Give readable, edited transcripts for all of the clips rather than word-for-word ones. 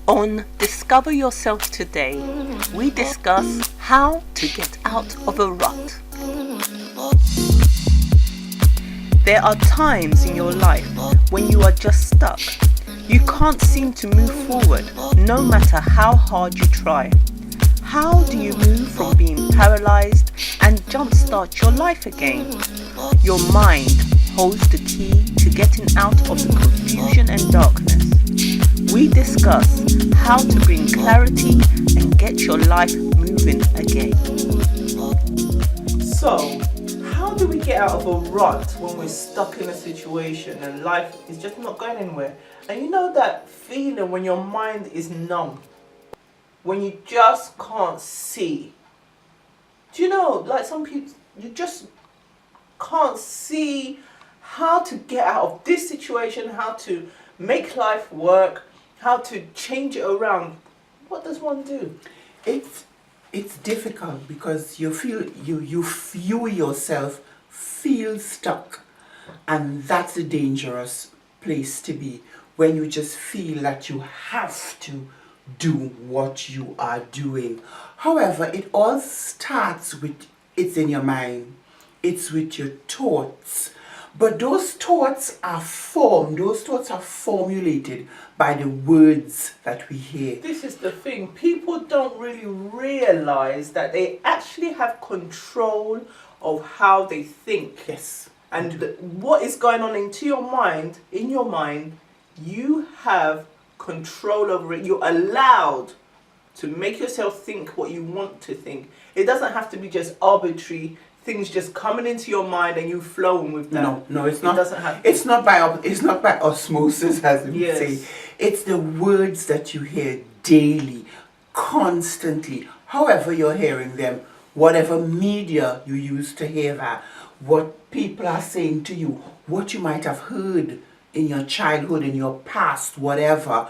On Discover Yourself Today, we discuss how to get out of a rut. There are times in your life when you are just stuck. You can't seem to move forward, no matter how hard you try. How do you move from being paralyzed and jumpstart your life again? Your mind holds the key to getting out of the confusion and darkness. We discuss how to bring clarity and get your life moving again. So, how do we get out of a rut when we're stuck in a situation and life is just not going anywhere? And you know that feeling when your mind is numb, when you just can't see? Do you know, like some people, you just can't see how to get out of this situation, how to make life work, how to change it around. What does one do? It's difficult because you feel you yourself feel stuck, and that's a dangerous place to be when you just feel that you have to do what you are doing. However, it all starts with it's in your mind, it's with your thoughts. But those thoughts are formulated by the words that we hear. This is the thing. People don't really realize that they actually have control of how they think. Yes. And what is going on in your mind, you have control over it. You're allowed to make yourself think what you want to think. It doesn't have to be just arbitrary things just coming into your mind and you flowing with that. No, it's not. It doesn't have to. It's not by osmosis, as we Yes. say. It's the words that you hear daily, constantly. However you're hearing them, whatever media you use to hear that, what people are saying to you, what you might have heard in your childhood, in your past, whatever.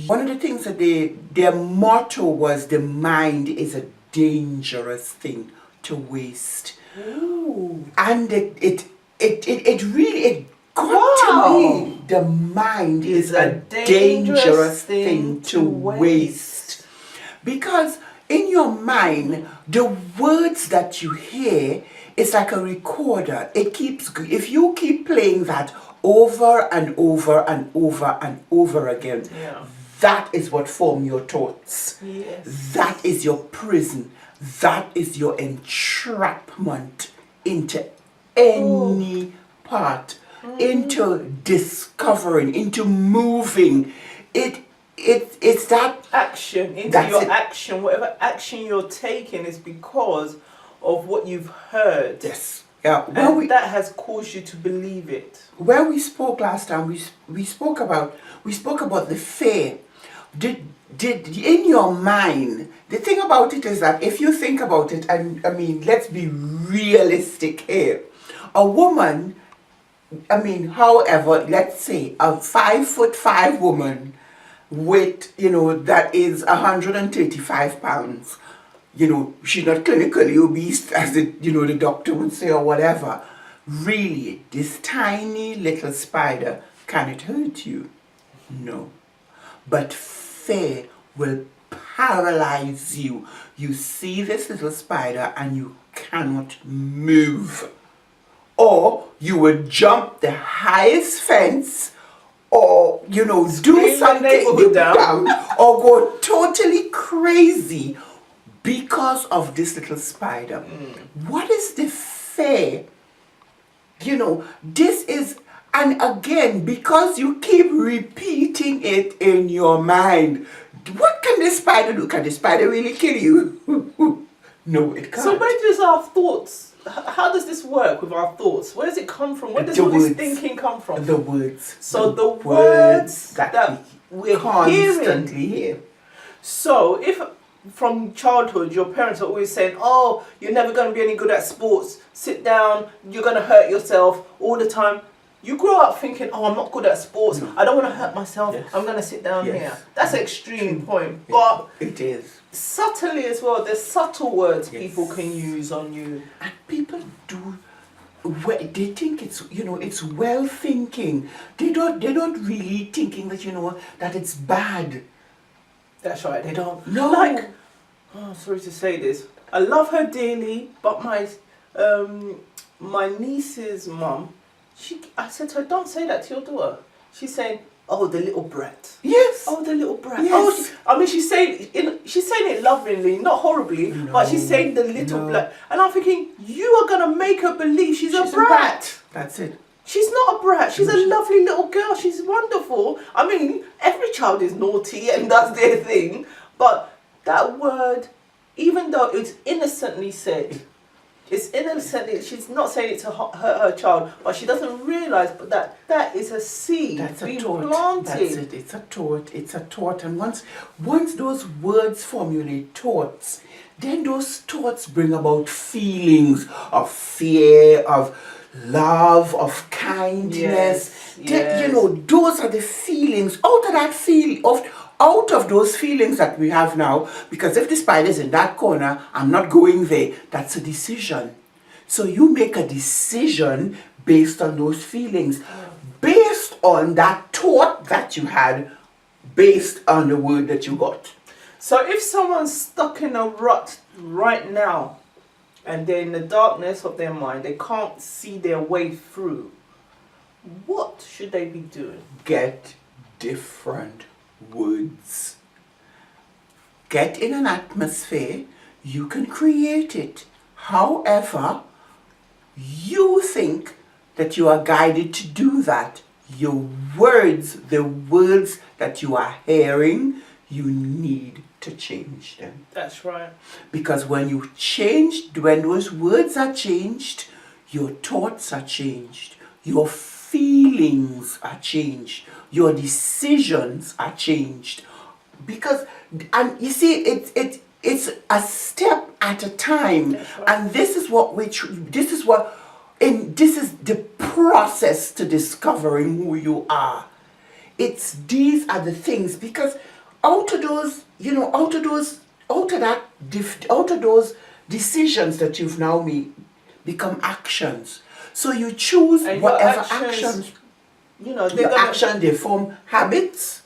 One of the things that their motto was, the mind is a dangerous thing to waste. Ooh. And it really got to me. The mind is a dangerous thing to waste. Because in your mind, the words that you hear is like a recorder. If you keep playing that over and over and over and over again, that is what form your thoughts. Yes. That is your prison. That is your entrapment into any part, into discovering, into moving. It's that action, action. Whatever action you're taking is because of what you've heard. Yes. Yeah. And that has caused you to believe it. When we spoke last time, we spoke about the fear. Did in your mind, the thing about it is that if you think about it, and I mean, let's be realistic here. A woman, however, let's say a 5'5" woman with, that is 135 pounds, she's not clinically obese as the doctor would say or whatever. Really, this tiny little spider, can it hurt you? No. But fear will paralyze you. You see this little spider and you cannot move. Or you will jump the highest fence, or do something down, or go totally crazy because of this little spider. What is the fear? This is. And again, because you keep repeating it in your mind, what can the spider do? Can the spider really kill you? No, it can't. So where does our thoughts, how does this work with our thoughts? Where does it come from? Where does all this thinking come from? The words. So the words that we're constantly hear. So if from childhood your parents are always saying, oh, you're never going to be any good at sports, sit down, you're going to hurt yourself all the time. You grow up thinking, oh, I'm not good at sports. I don't want to hurt myself. Yes. I'm going to sit down here. That's an extreme point. But it is. Subtly as well, there's subtle words people can use on you. And people do, they think it's well thinking. They're not really thinking that, that it's bad. That's right. They don't. No. Like, oh, sorry to say this. I love her dearly, but my niece's mum, I said to her, don't say that to your daughter. She's saying, oh, the little brat. Yes. Oh, the little brat. Yes. Oh, she's saying it lovingly, not horribly, but she's saying the little brat. And I'm thinking, you are gonna make her believe she's a brat. That's it. She's not a brat. She's a lovely little girl. She's wonderful. I mean, every child is naughty and does their thing, but that word, even though it's innocently said, she's not saying it to her child, but she doesn't realise that is a seed being planted. That's it. It's a thought. It's a thought. And once those words formulate thoughts, then those thoughts bring about feelings of fear, of love, of kindness. Yes. Those are the feelings. Out of those feelings that we have now, because if the spider's in that corner, I'm not going there. That's a decision. So you make a decision based on those feelings, based on that thought that you had, based on the word that you got. So if someone's stuck in a rut right now, and they're in the darkness of their mind, they can't see their way through, what should they be doing? Get different words. Get in an atmosphere. You can create it. However, you think that you are guided to do that. Your words, the words that you are hearing, you need to change them. That's right. Because when those words are changed, your thoughts are changed, your feelings are changed, your decisions are changed. Because, and you see, it's a step at a time. Right. And this is the process to discovering who you are. These are the things, because out of those decisions that you've now made become actions. So you choose And whatever your actions. They're They form habits.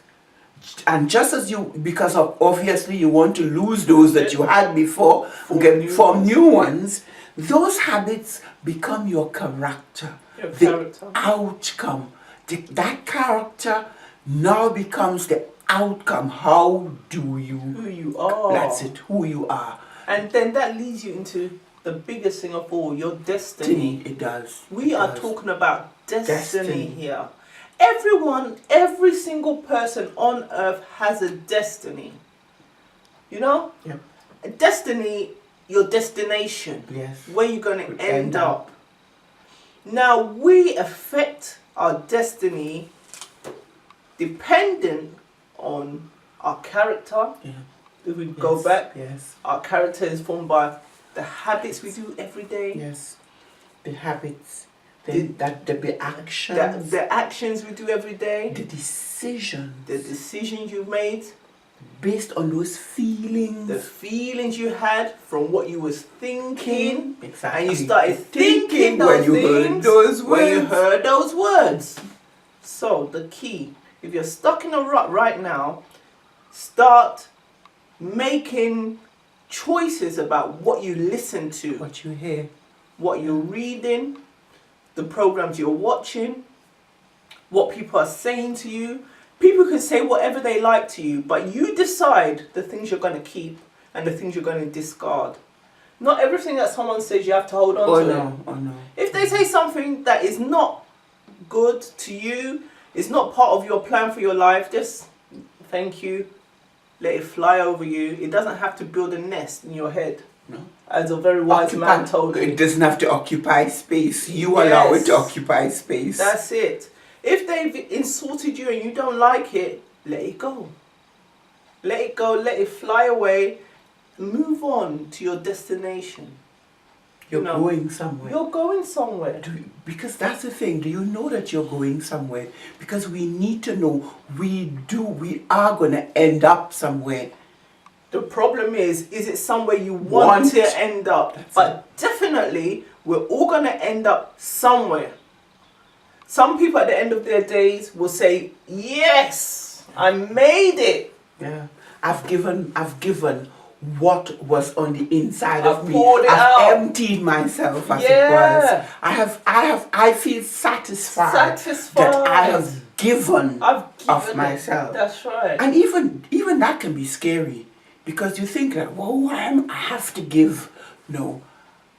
And just as because of obviously you want to lose those that you had before, form new ones, those habits become your character. The outcome. That character now becomes the outcome. How do you? Who you are. That's it. Who you are. And then that leads you into the biggest thing of all, your destiny. It does. We are talking about destiny here. Every single person on earth has a destiny. You know? Yep. A destiny, your destination. Yes. Where you're going to end up. Now, we affect our destiny dependent on our character. Yeah. If we go back, yes. our character is formed by the habits we do every day. Yes. The habits. The actions. The actions we do every day. The decisions. The decisions you've made. Based on those feelings. The feelings you had from what you was thinking. Exactly. And you started thinking those when you heard those words. When you heard those words. So the key, if you're stuck in a rut right now, start making choices about what you listen to. What you hear. What you're reading. The programs you're watching. What people are saying to you. People can say whatever they like to you, but you decide the things you're going to keep and the things you're going to discard. Not everything that someone says you have to hold on to. Oh no. If they say something that is not good to you, it's not part of your plan for your life, just thank you, let it fly over you. It doesn't have to build a nest in your head. No. As a very wise man told me. It doesn't have to occupy space. You allow it to occupy space. That's it. If they've insulted you and you don't like it, let it go. Let it go, let it fly away. Move on to your destination. You're going somewhere. You're going somewhere. Because that's the thing. Do you know that you're going somewhere? Because we need to know. We are going to end up somewhere. The problem is it somewhere you want to end up? But definitely, we're all going to end up somewhere. Some people at the end of their days will say, yes, I made it. Yeah. I've given what was on the inside of I've me. poured it I've out. emptied myself as it Yeah. was. I feel satisfied Satisfied. that I have given I've given of it. myself. That's right. And even that can be scary because you think that, whoa, I have to give. No.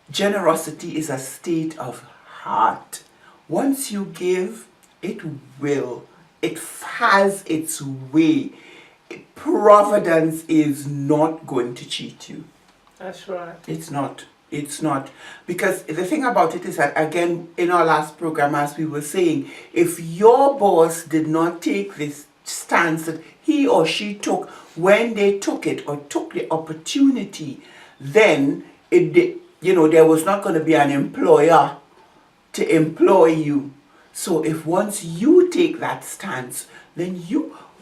Generosity is a state of heart. Once you give, it will. It has its way. Providence is not going to cheat you. That's right. It's not. It's not. Because the thing about it is that, again, in our last program, as we were saying, if your boss did not take this stance that he or she took when they took it or took the opportunity, then there was not going to be an employer to employ you. So if once you take that stance, then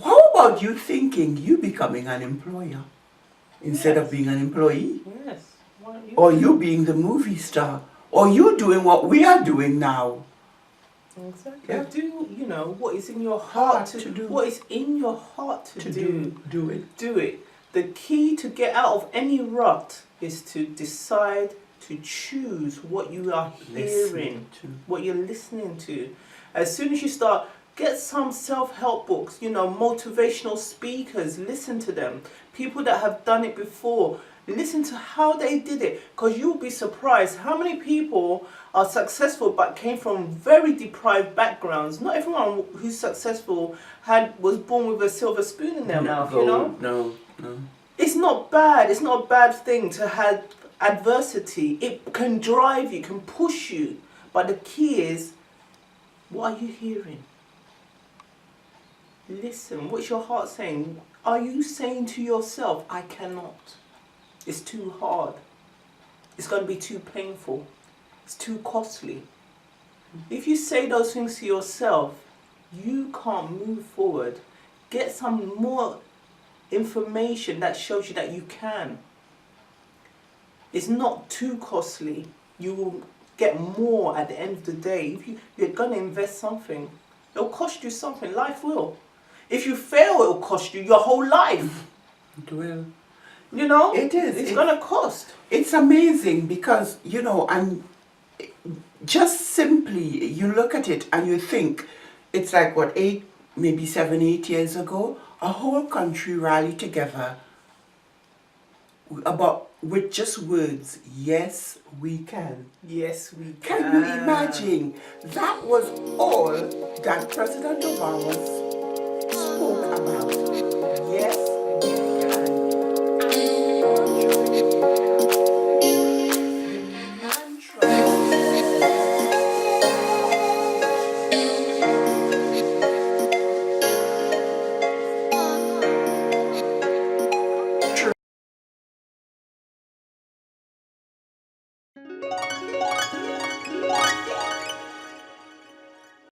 how about you thinking you becoming an employer instead of being an employee? Yes. Why don't you Or you being the movie star? Or you doing what we are doing now? Exactly. Yeah. Do what is in your heart to do. What is in your heart to do? Do it. Do it. The key to get out of any rut is to decide to choose what you are hearing, what you're listening to. As soon as you start, get some self-help books, motivational speakers, listen to them. People that have done it before, listen to how they did it, because you'll be surprised how many people are successful but came from very deprived backgrounds. Not everyone who's successful was born with a silver spoon in their mouth, No. It's not bad. It's not a bad thing to have adversity. It can drive you, can push you. But the key is, what are you hearing? Listen, what's your heart saying? Are you saying to yourself, I cannot? It's too hard. It's going to be too painful. It's too costly. If you say those things to yourself, you can't move forward. Get some more information that shows you that you can. It's not too costly. You will get more at the end of the day. If you're going to invest something, it'll cost you something. Life will. If you fail, it'll cost you your whole life. It will. It is. It's going to cost. It's amazing because, and just simply you look at it and you think, it's like what, 7, 8 years ago, a whole country rallied together with just words, yes, we can. Yes, we Can you imagine? That was all that President Obama